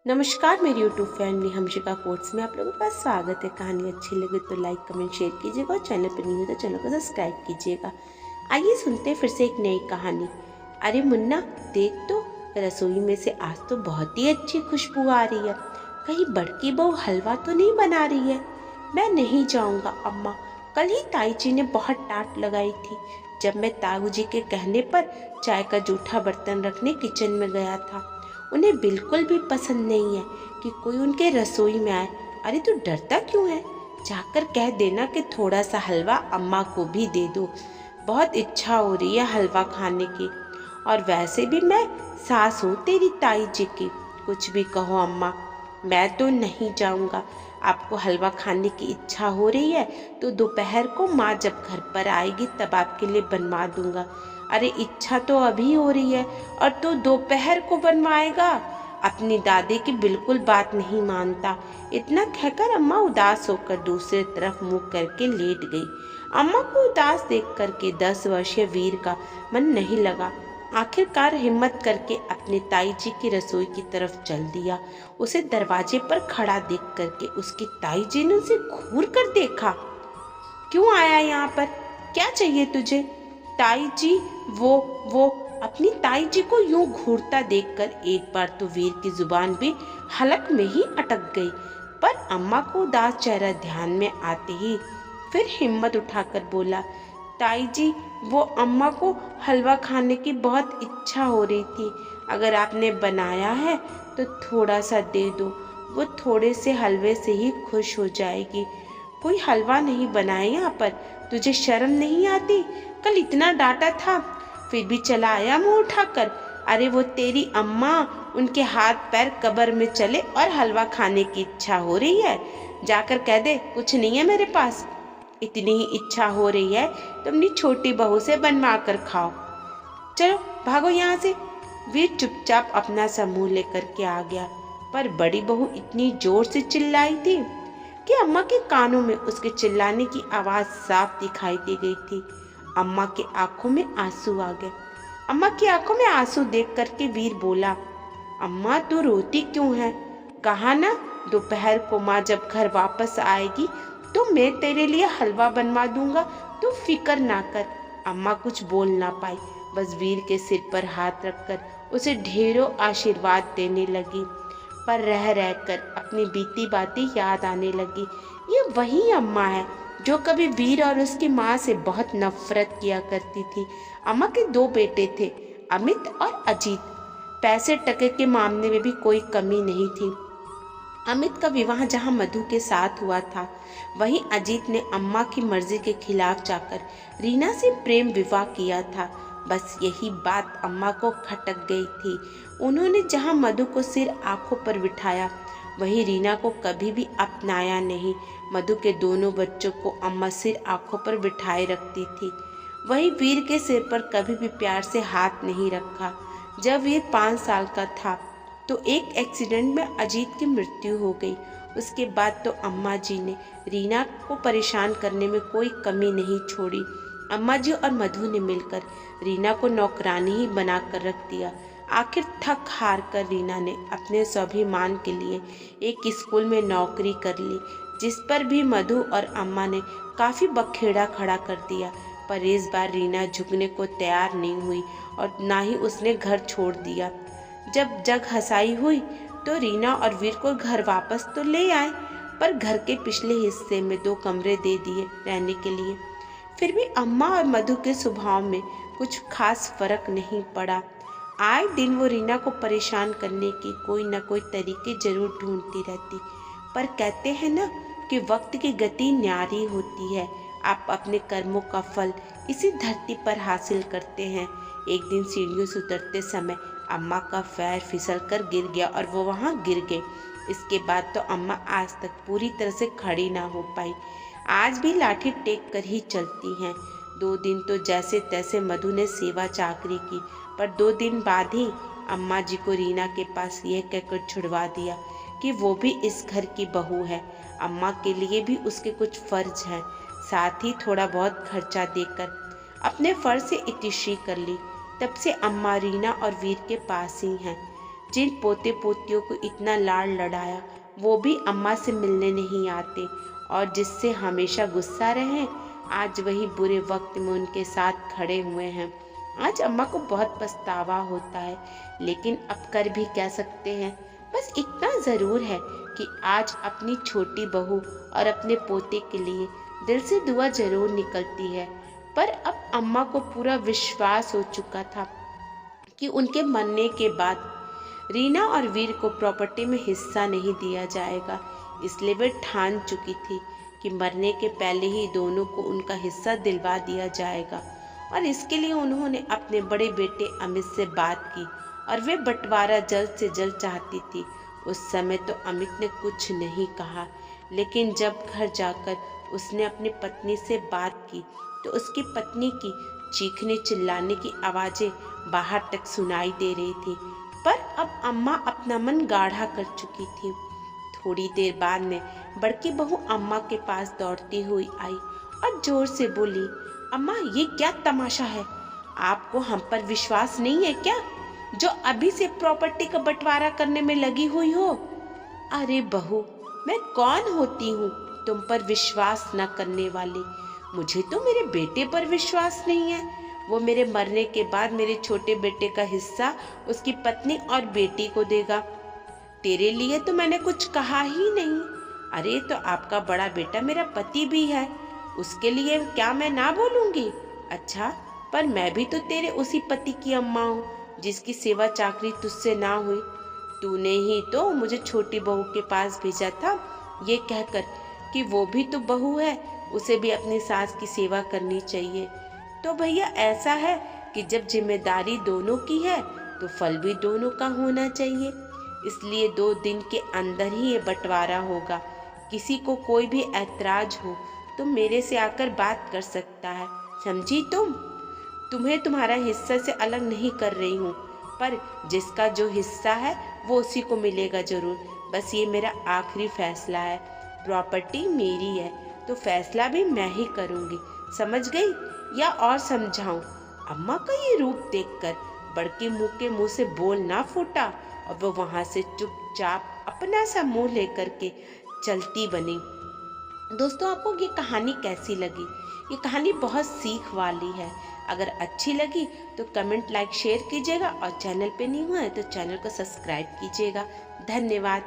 नमस्कार मेरी YouTube family हमशिका quotes में आप लोगों का स्वागत है। कहानी अच्छी लगे तो लाइक कमेंट शेयर कीजिएगा और चैनल पर नहीं हो तो चैनल को सब्सक्राइब कीजिएगा। आइए सुनते हैं फिर से एक नई कहानी। अरे मुन्ना देख तो, रसोई में से आज तो बहुत ही अच्छी खुशबू आ रही है। कहीं बड़की बहू हलवा तो नहीं बना रही है? मैं नहीं जाऊँगा अम्मा, कल ही ताई जी ने बहुत डांट लगाई थी जब मैं ताऊ जी के कहने पर चाय का जूठा बर्तन रखने किचन में गया था। उन्हें बिल्कुल भी पसंद नहीं है कि कोई उनके रसोई में आए। अरे तू डरता क्यों है? जाकर कह देना कि थोड़ा सा हलवा अम्मा को भी दे दो, बहुत इच्छा हो रही है हलवा खाने की। और वैसे भी मैं सास हूँ तेरी ताई जी की। कुछ भी कहो अम्मा, मैं तो नहीं जाऊँगा। आपको हलवा खाने की इच्छा हो रही है तो दोपहर को माँ जब घर पर आएगी तब आपके लिए बनवा दूंगा। अरे इच्छा तो अभी हो रही है और तो दोपहर को बनवाएगा? अपनी दादी की बिल्कुल बात नहीं मानता। इतना कहकर अम्मा उदास होकर दूसरी तरफ मुंह करके लेट गई। अम्मा को उदास देख करके 10 वर्षीय वीर का मन नहीं लगा। आखिरकार हिम्मत करके अपने ताई जी की रसोई की तरफ चल दिया। उसे दरवाजे पर खड़ा देख करके उसकी ताई जी ने उसे घूर कर देखा। क्यों आया यहाँ पर? क्या चाहिए तुझे? ताई जी वो अपनी ताई जी को यूं घूरता देखकर एक बार तो वीर की जुबान भी हलक में ही अटक गई। पर अम्मा को उदास चेहरा ध्यान में आते ही फिर हिम्मत उठाकर बोला, ताई जी वो अम्मा को हलवा खाने की बहुत इच्छा हो रही थी। अगर आपने बनाया है तो थोड़ा सा दे दो, वो थोड़े से हलवे से ही खुश हो जाएगी। कोई हलवा नहीं बनाए यहाँ पर? तुझे शर्म नहीं आती? कल इतना डांटा था फिर भी चला आया मुंह उठाकर। अरे वो तेरी अम्मा, उनके हाथ पैर कब्र में चले और हलवा खाने की इच्छा हो रही है। जाकर कह दे कुछ नहीं है मेरे पास। इतनी ही इच्छा हो रही है तो अपनी छोटी बहू से बनवा कर खाओ। चलो भागो यहाँ से। वीर चुपचाप अपना समूह लेकर के आ गया। पर बड़ी बहू इतनी जोर से चिल्लाई थी कि अम्मा के कानों में उसके चिल्लाने की आवाज साफ दिखाई दे गई थी। अम्मा के आंखों में आंसू आ गए। अम्मा की आंखों में आंसू देख करके वीर बोला, अम्मा तू रोती क्यों है? कहा ना दोपहर को माँ जब घर वापस आएगी तो मैं तेरे लिए हलवा बनवा दूंगा, तू फिक्र ना कर। अम्मा कुछ बोल ना पाई, बस वीर के सिर पर हाथ रखकर उसे ढेरों आशीर्वाद देने लगी। पर रह रहकर अपनी बीती बातें याद आने लगी। ये वही अम्मा है जो कभी वीर और उसकी माँ से बहुत नफरत किया करती थी। अम्मा के 2 बेटे थे, अमित और अजीत। पैसे टके के मामले में भी कोई कमी नहीं थी। अमित का विवाह जहां मधु के साथ हुआ था, वहीं अजीत ने अम्मा की मर्जी के खिलाफ जाकर रीना से प्रेम विवाह किया था। बस यही बात अम्मा को खटक गई थी। उन्होंने जहां मधु को सिर आंखों पर बिठाया, वहीं रीना को कभी भी अपनाया नहीं। मधु के दोनों बच्चों को अम्मा सिर आंखों पर बिठाए रखती थी, वहीं वीर के सिर पर कभी भी प्यार से हाथ नहीं रखा। जब वीर 5 साल का था तो एक एक्सीडेंट में अजीत की मृत्यु हो गई। उसके बाद तो अम्मा जी ने रीना को परेशान करने में कोई कमी नहीं छोड़ी। अम्मा जी और मधु ने मिलकर रीना को नौकरानी ही बनाकर रख दिया। आखिर थक हार कर रीना ने अपने स्वाभिमान के लिए एक स्कूल में नौकरी कर ली, जिस पर भी मधु और अम्मा ने काफ़ी बखेड़ा खड़ा कर दिया। पर इस बार रीना झुकने को तैयार नहीं हुई और ना ही उसने घर छोड़ दिया। जब जग हंसाई हुई तो रीना और वीर को घर वापस तो ले आए, पर घर के पिछले हिस्से में 2 कमरे दे दिए रहने के लिए। फिर भी अम्मा और मधु के स्वभाव में कुछ खास फर्क नहीं पड़ा। आए दिन वो रीना को परेशान करने की कोई न कोई तरीके जरूर ढूंढती रहती। पर कहते हैं ना कि वक्त की गति न्यारी होती है। आप अपने कर्मों का फल इसी धरती पर हासिल करते हैं। एक दिन सीढ़ियों से उतरते समय अम्मा का पैर फिसल कर गिर गया और वो वहाँ गिर गए। इसके बाद तो अम्मा आज तक पूरी तरह से खड़ी ना हो पाई। आज भी लाठी टेक कर ही चलती हैं। 2 दिन तो जैसे तैसे मधु ने सेवा चाकरी की, पर 2 दिन बाद ही अम्मा जी को रीना के पास यह कहकर छुड़वा दिया कि वो भी इस घर की बहू है। अम्मा के लिए भी उसके कुछ फर्ज हैं। साथ ही थोड़ा बहुत खर्चा देकर अपने फर्ज से इतिश्री कर ली। तब से अम्मा रीना और वीर के पास ही हैं। जिन पोते पोतियों को इतना लाड़ लड़ाया वो भी अम्मा से मिलने नहीं आते, और जिससे हमेशा गुस्सा रहे आज वही बुरे वक्त में उनके साथ खड़े हुए हैं। आज अम्मा को बहुत पछतावा होता है, लेकिन अब कर भी क्या सकते हैं। बस इतना ज़रूर है कि आज अपनी छोटी बहू और अपने पोते के लिए दिल से दुआ जरूर निकलती है। पर अब अम्मा को पूरा विश्वास हो चुका था कि उनके मरने के बाद रीना और वीर को प्रॉपर्टी में हिस्सा नहीं दिया जाएगा, इसलिए वे ठान चुकी थी कि मरने के पहले ही दोनों को उनका हिस्सा दिलवा दिया जाएगा। और इसके लिए उन्होंने अपने बड़े बेटे अमित से बात की और वे बंटवारा जल्द से जल्द चाहती थी। उस समय तो अमित ने कुछ नहीं कहा, लेकिन जब घर जाकर उसने अपनी पत्नी से बात की तो उसकी पत्नी की चीखने चिल्लाने की आवाज़ें बाहर तक सुनाई दे रही थी। पर अब अम्मा अपना मन गाढ़ा कर चुकी थी। थोड़ी देर बाद में बड़की बहू अम्मा के पास दौड़ती हुई आई और जोर से बोली, अम्मा ये क्या तमाशा है? आपको हम पर विश्वास नहीं है क्या, जो अभी से प्रॉपर्टी का बंटवारा करने में लगी हुई हो? अरे बहू, मैं कौन होती हूँ तुम पर विश्वास न करने वाली? मुझे तो मेरे बेटे पर विश्वास नहीं है। वो मेरे मरने के बाद मेरे छोटे बेटे का हिस्सा उसकी पत्नी और बेटी को देगा। तेरे लिए तो मैंने कुछ कहा ही नहीं। अरे तो आपका बड़ा बेटा मेरा पति भी है, उसके लिए क्या मैं ना बोलूँगी? अच्छा, पर मैं भी तो तेरे उसी पति की अम्मा हूँ जिसकी सेवा चाकरी तुझसे ना हुई। तूने ही तो मुझे छोटी बहू के पास भेजा था, ये कहकर कि वो भी तो बहू है, उसे भी अपनी सास की सेवा करनी चाहिए। तो भैया ऐसा है कि जब जिम्मेदारी दोनों की है तो फल भी दोनों का होना चाहिए। इसलिए 2 दिन के अंदर ही ये बंटवारा होगा। किसी को कोई भी ऐतराज हो तो मेरे से आकर बात कर सकता है, समझी तुम? तुम्हें तुम्हारा हिस्सा से अलग नहीं कर रही हूँ, पर जिसका जो हिस्सा है वो उसी को मिलेगा जरूर। बस ये मेरा आखिरी फैसला है। प्रॉपर्टी मेरी है तो फैसला भी मैं ही करूँगी, समझ गई? या और समझाऊं? अम्मा का ये रूप देखकर बड़के मुंह के मुंह से बोल ना फूटा और वो वहाँ से चुपचाप अपना सा मुंह लेकर के चलती बनी। दोस्तों, आपको ये कहानी कैसी लगी? ये कहानी बहुत सीख वाली है। अगर अच्छी लगी तो कमेंट, लाइक, शेयर कीजिएगा और चैनल पे नहीं हुआ है तो चैनल को सब्सक्राइब कीजिएगा। धन्यवाद।